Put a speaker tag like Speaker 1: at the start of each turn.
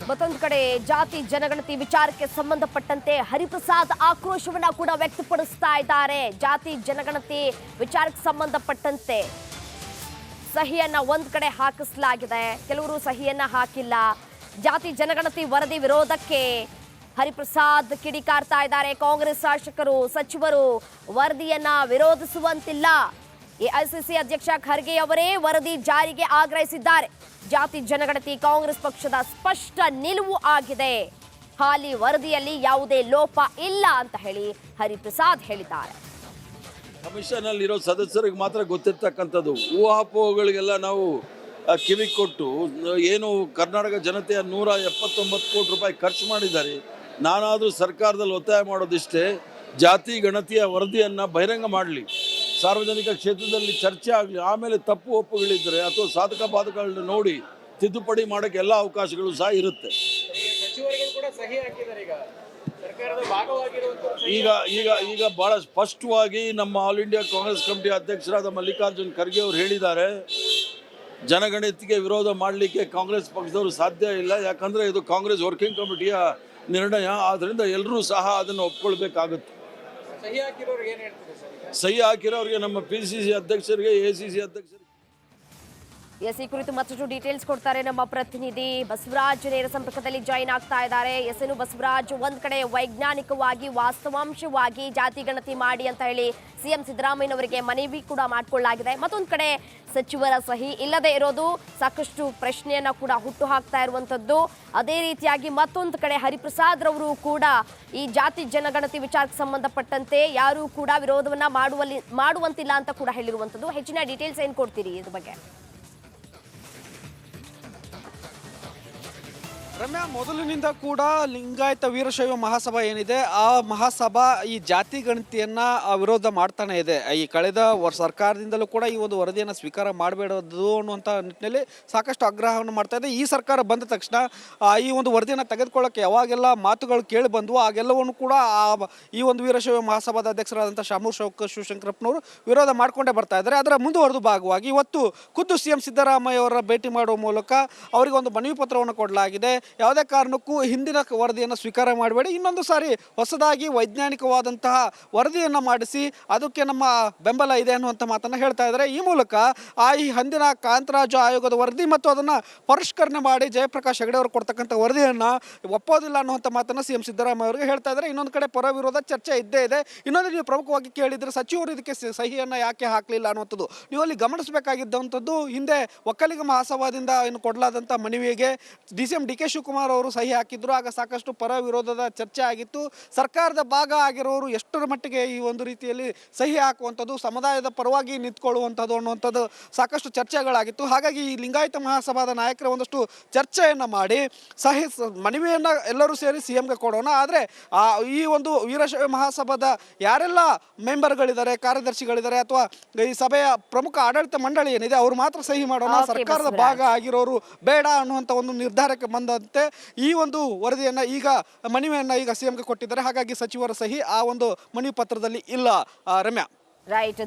Speaker 1: ಮತ್ತೊಂದು ಕಡೆ ಜಾತಿ ಜನಗಣತಿ ವಿಚಾರಕ್ಕೆ ಸಂಬಂಧಪಟ್ಟಂತೆ ಹರಿಪ್ರಸಾದ್ ಆಕ್ರೋಶವನ್ನ ಕೂಡ ವ್ಯಕ್ತಪಡಿಸ್ತಾ ಇದ್ದಾರೆ. ಜಾತಿ ಜನಗಣತಿ ವಿಚಾರಕ್ಕೆ ಸಂಬಂಧಪಟ್ಟಂತೆ ಸಹಿಯನ್ನ ಒಂದ್ ಕಡೆ ಹಾಕಿಸಲಾಗಿದೆ, ಕೆಲವರು ಸಹಿಯನ್ನ ಹಾಕಿಲ್ಲ. ಜಾತಿ ಜನಗಣತಿ ವರದಿ ವಿರೋಧಕ್ಕೆ ಹರಿಪ್ರಸಾದ್ ಕಿಡಿಕಾರ್ತಾ ಇದ್ದಾರೆ. ಕಾಂಗ್ರೆಸ್ ಶಾಸಕರು ಸಚಿವರು ವರದಿಯನ್ನ ವಿರೋಧಿಸುವಂತಿಲ್ಲ. ಎಐಸಿಸಿ ಅಧ್ಯಕ್ಷ ಖರ್ಗೆ ಅವರೇ ವರದಿ ಜಾರಿಗೆ ಆಗ್ರಹಿಸಿದ್ದಾರೆ. ಜಾತಿ ಜನಗಣತಿ ಕಾಂಗ್ರೆಸ್ ಪಕ್ಷದ ಸ್ಪಷ್ಟ ನಿಲುವು ಆಗಿದೆ. ಹಾಲಿ ವರದಿಯಲ್ಲಿ ಯಾವುದೇ ಲೋಪ ಇಲ್ಲ ಅಂತ ಹೇಳಿ ಹರಿಪ್ರಸಾದ್ ಹೇಳಿದ್ದಾರೆ.
Speaker 2: ಕಮಿಷನ್ ಅಲ್ಲಿರೋ ಸದಸ್ಯರಿಗೆ ಮಾತ್ರ ಗೊತ್ತಿರ್ತಕ್ಕಂಥದ್ದು. ಊಹಾಪೋಹಗಳಿಗೆಲ್ಲ ನಾವು ಕಿವಿ ಕೊಟ್ಟು ಏನು ಕರ್ನಾಟಕ ಜನತೆಯ 179 ಕೋಟಿ ರೂಪಾಯಿ ಖರ್ಚು ಮಾಡಿದ್ದಾರೆ. ನಾನಾದರೂ ಸರ್ಕಾರದಲ್ಲಿ ಒತ್ತಾಯ ಮಾಡೋದಿಷ್ಟೇ, ಜಾತಿ ಗಣತಿಯ ವರದಿಯನ್ನು ಬಹಿರಂಗ ಮಾಡಲಿ, ಸಾರ್ವಜನಿಕ ಕ್ಷೇತ್ರದಲ್ಲಿ ಚರ್ಚೆ ಆಗಲಿ. ಆಮೇಲೆ ತಪ್ಪು ಒಪ್ಪುಗಳಿದ್ದರೆ ಅಥವಾ ಸಾಧಕ ಬಾಧಕಗಳನ್ನ ನೋಡಿ ತಿದ್ದುಪಡಿ ಮಾಡೋಕ್ಕೆ ಎಲ್ಲ ಅವಕಾಶಗಳು ಸಹ ಇರುತ್ತೆ. ಈಗ ಈಗ ಈಗ ಬಹಳ ಸ್ಪಷ್ಟವಾಗಿ ನಮ್ಮ ಆಲ್ ಇಂಡಿಯಾ ಕಾಂಗ್ರೆಸ್ ಕಮಿಟಿ ಅಧ್ಯಕ್ಷರಾದ ಮಲ್ಲಿಕಾರ್ಜುನ್ ಖರ್ಗೆ ಅವರು ಹೇಳಿದ್ದಾರೆ, ಜನಗಣತಿಗೆ ವಿರೋಧ ಮಾಡಲಿಕ್ಕೆ ಕಾಂಗ್ರೆಸ್ ಪಕ್ಷದವರು ಸಾಧ್ಯ ಇಲ್ಲ. ಯಾಕಂದರೆ ಇದು ಕಾಂಗ್ರೆಸ್ ವರ್ಕಿಂಗ್ ಕಮಿಟಿಯ ನಿರ್ಣಯ. ಆದ್ದರಿಂದ ಎಲ್ಲರೂ ಸಹ ಅದನ್ನು ಒಪ್ಕೊಳ್ಬೇಕಾಗುತ್ತೆ. ಸಹಿ ಹಾಕಿರೋರಿಗೆ ನಮ್ಮ PCC ಅಧ್ಯಕ್ಷರಿಗೆ, ACC ಅಧ್ಯಕ್ಷರಿಗೆ.
Speaker 1: ಎಸ್, ಈ ಕುರಿತು ಮತ್ತಷ್ಟು ಡೀಟೇಲ್ಸ್ ಕೊಡ್ತಾರೆ ನಮ್ಮ ಪ್ರತಿನಿಧಿ ಬಸವರಾಜ್. ನೇರ ಸಂಪರ್ಕದಲ್ಲಿ ಜಾಯಿನ್ ಆಗ್ತಾ ಇದ್ದಾರೆ. ಎಸ್ ಬಸವರಾಜ್, ಒಂದ್ ಕಡೆ ವೈಜ್ಞಾನಿಕವಾಗಿ ವಾಸ್ತವಾಂಶವಾಗಿ ಜಾತಿ ಗಣತಿ ಮಾಡಿ ಅಂತ ಹೇಳಿ ಸಿಎಂ ಸಿದ್ದರಾಮಯ್ಯನವರಿಗೆ ಮನವಿ ಕೂಡ ಮಾಡಿಕೊಳ್ಳಲಾಗಿದೆ. ಮತ್ತೊಂದು ಕಡೆ ಸಚಿವರ ಸಹಿ ಇಲ್ಲದೆ ಇರೋದು ಸಾಕಷ್ಟು ಪ್ರಶ್ನೆಯನ್ನ ಕೂಡ ಹುಟ್ಟು ಹಾಕ್ತಾ ಇರುವಂತದ್ದು. ಅದೇ ರೀತಿಯಾಗಿ ಮತ್ತೊಂದು ಕಡೆ ಹರಿಪ್ರಸಾದ್ ರವರು ಕೂಡ ಈ ಜಾತಿ ಜನಗಣತಿ ವಿಚಾರಕ್ಕೆ ಸಂಬಂಧಪಟ್ಟಂತೆ ಯಾರು ಕೂಡ ವಿರೋಧವನ್ನ ಮಾಡುವಂತಿಲ್ಲ ಅಂತ ಕೂಡ ಹೇಳಿರುವಂತದ್ದು. ಹೆಚ್ಚಿನ ಡೀಟೇಲ್ಸ್ ಏನ್ ಕೊಡ್ತೀರಿ ಇದ್ರ ಬಗ್ಗೆ?
Speaker 3: ರಮ್ಯಾ, ಮೊದಲಿನಿಂದ ಕೂಡ ಲಿಂಗಾಯತ ವೀರಶೈವ ಮಹಾಸಭಾ ಏನಿದೆ ಆ ಮಹಾಸಭಾ ಈ ಜಾತಿ ಗಣತಿಯನ್ನ ವಿರೋಧ ಮಾಡ್ತಾನೆ ಇದೆ. ಈ ಕಳೆದ ಸರ್ಕಾರದಿಂದಲೂ ಕೂಡ ಈ ಒಂದು ವರದಿಯನ್ನು ಸ್ವೀಕಾರ ಮಾಡಬೇಡದು ಅನ್ನುವಂಥ ನಿಟ್ಟಿನಲ್ಲಿ ಸಾಕಷ್ಟು ಆಗ್ರಹವನ್ನು ಮಾಡ್ತಾ ಇದೆ. ಈ ಸರ್ಕಾರ ಬಂದ ತಕ್ಷಣ ಈ ಒಂದು ವರದಿಯನ್ನು ತೆಗೆದುಕೊಳ್ಳೋಕೆ ಯಾವಾಗೆಲ್ಲ ಮಾತುಗಳು ಕೇಳಿ ಬಂದವು ಆಗೆಲ್ಲವನ್ನು ಕೂಡ ಈ ಒಂದು ವೀರಶೈವ ಮಹಾಸಭಾದ ಅಧ್ಯಕ್ಷರಾದಂಥ ಶಾಮೂರ್ ಶಿವಶಂಕರಪ್ಪನವರು ವಿರೋಧ ಮಾಡಿಕೊಂಡೇ ಬರ್ತಾ ಇದ್ದಾರೆ. ಅದರ ಮುಂದುವರೆದ ಭಾಗವಾಗಿ ಇವತ್ತು ಖುದ್ದು CM ಸಿದ್ದರಾಮಯ್ಯ ಅವರ ಭೇಟಿ ಮಾಡುವ ಮೂಲಕ ಅವರಿಗೆ ಒಂದು ಮನವಿ ಪತ್ರವನ್ನು ಕೊಡಲಾಗಿದೆ. ಯಾವುದೇ ಕಾರಣಕ್ಕೂ ಹಿಂದಿನ ವರದಿಯನ್ನು ಸ್ವೀಕಾರ ಮಾಡಬೇಡಿ, ಇನ್ನೊಂದು ಸಾರಿ ಹೊಸದಾಗಿ ವೈಜ್ಞಾನಿಕವಾದಂತಹ ವರದಿಯನ್ನು ಮಾಡಿಸಿ ಅದಕ್ಕೆ ನಮ್ಮ ಬೆಂಬಲ ಇದೆ ಅನ್ನುವಂಥ ಮಾತನ್ನು ಹೇಳ್ತಾ ಇದ್ದಾರೆ. ಈ ಮೂಲಕ ಈ ಹಿಂದಿನ ಕಾಂತರಾಜು ಆಯೋಗದ ವರದಿ ಮತ್ತು ಅದನ್ನು ಪರಿಷ್ಕರಣೆ ಮಾಡಿ ಜಯಪ್ರಕಾಶ್ ಹೆಗಡೆ ಅವರು ಕೊಡ್ತಕ್ಕಂಥ ವರದಿಯನ್ನು ಒಪ್ಪೋದಿಲ್ಲ ಅನ್ನುವಂಥ ಮಾತನ್ನು CM ಸಿದ್ದರಾಮಯ್ಯ ಅವರಿಗೆ ಹೇಳ್ತಾ ಇದ್ದಾರೆ. ಇನ್ನೊಂದು ಕಡೆ ಪರ ವಿರೋಧ ಚರ್ಚೆ ಇದ್ದೇ ಇದೆ. ಇನ್ನೊಂದು ನೀವು ಪ್ರಮುಖವಾಗಿ ಕೇಳಿದರೆ ಸಚಿವರು ಇದಕ್ಕೆ ಸಹಿಯನ್ನು ಯಾಕೆ ಹಾಕಲಿಲ್ಲ ಅನ್ನುವಂಥದ್ದು ನೀವು ಅಲ್ಲಿ ಗಮನಿಸಬೇಕಾಗಿದ್ದಂಥದ್ದು. ಹಿಂದೆ ಒಕ್ಕಲಿಗ ಮಹಾಸಭಾದಿಂದ ಏನು ಕೊಡಲಾದಂಥ ಮನವಿಗೆ DCM DK ಶಿವಕುಮಾರ್ ಅವರು ಸಹಿ ಹಾಕಿದ್ರು. ಆಗ ಸಾಕಷ್ಟು ಪರ ವಿರೋಧದ ಚರ್ಚೆ ಆಗಿತ್ತು. ಸರ್ಕಾರದ ಭಾಗ ಆಗಿರೋರು ಎಷ್ಟರ ಮಟ್ಟಿಗೆ ಈ ಒಂದು ರೀತಿಯಲ್ಲಿ ಸಹಿ ಹಾಕುವಂಥದ್ದು, ಸಮುದಾಯದ ಪರವಾಗಿ ನಿಂತ್ಕೊಳ್ಳುವಂಥದ್ದು ಅನ್ನುವಂಥದ್ದು ಸಾಕಷ್ಟು ಚರ್ಚೆಗಳಾಗಿತ್ತು. ಹಾಗಾಗಿ ಈ ಲಿಂಗಾಯತ ಮಹಾಸಭಾದ ನಾಯಕರ ಒಂದಷ್ಟು ಚರ್ಚೆಯನ್ನು ಮಾಡಿ ಮನವಿಯನ್ನು ಎಲ್ಲರೂ ಸೇರಿ CMಗೆ ಕೊಡೋಣ. ಆದರೆ ಈ ಒಂದು ವೀರಶೈವ ಮಹಾಸಭಾದ ಯಾರೆಲ್ಲ ಮೆಂಬರ್ಗಳಿದ್ದಾರೆ, ಕಾರ್ಯದರ್ಶಿಗಳಿದ್ದಾರೆ ಅಥವಾ ಈ ಸಭೆಯ ಪ್ರಮುಖ ಆಡಳಿತ ಮಂಡಳಿ ಏನಿದೆ ಅವರು ಮಾತ್ರ ಸಹಿ ಮಾಡೋಣ, ಸರ್ಕಾರದ ಭಾಗ ಆಗಿರೋರು ಬೇಡ ಅನ್ನುವಂಥ ಒಂದು ನಿರ್ಧಾರಕ್ಕೆ ಬಂದಂತೆ ಈ ಒಂದು ವರದಿಯನ್ನು ಈಗ ಮನವಿಯನ್ನು ಈಗ CMಗೆ ಕೊಟ್ಟಿದ್ದಾರೆ. ಹಾಗಾಗಿ ಸಚಿವರ ಸಹಿ ಆ ಒಂದು ಮನವಿ ಪತ್ರದಲ್ಲಿ ಇಲ್ಲ. ರಮ್ಯಾ,
Speaker 1: ರೈಟ್.